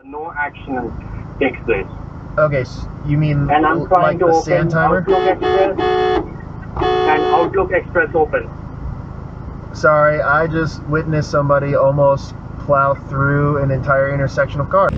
No action takes place. Okay, so you mean And I'm trying like to the open sand timer? Outlook Express, and Outlook Express open. Sorry, I just witnessed somebody almost plow through an entire intersection of cars.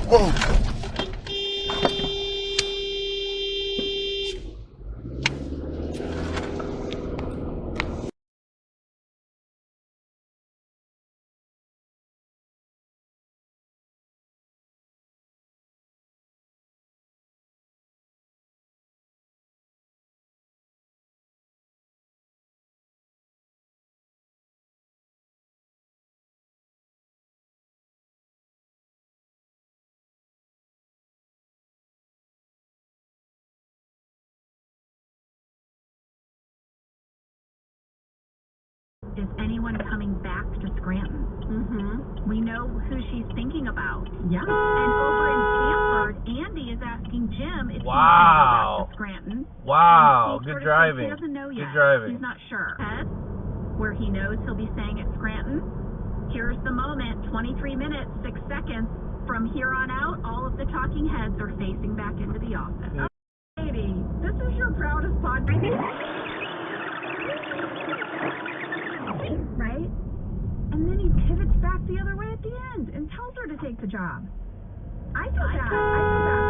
Whoa! Is anyone coming back to Scranton? Mm-hmm. We know who she's thinking about. Yeah. And over in Stanford, Andy is asking Jim if he's going to go back to Scranton. Wow, He good driving. He doesn't know yet. Good driving. He's not sure. Ed, where he knows he'll be staying at Scranton. Here's the moment, 23 minutes, 6 seconds. From here on out, all of the talking heads are facing back into the office. Oh, lady, this is your proudest podcast. Right? And then he pivots back the other way at the end and tells her to take the job. I feel bad.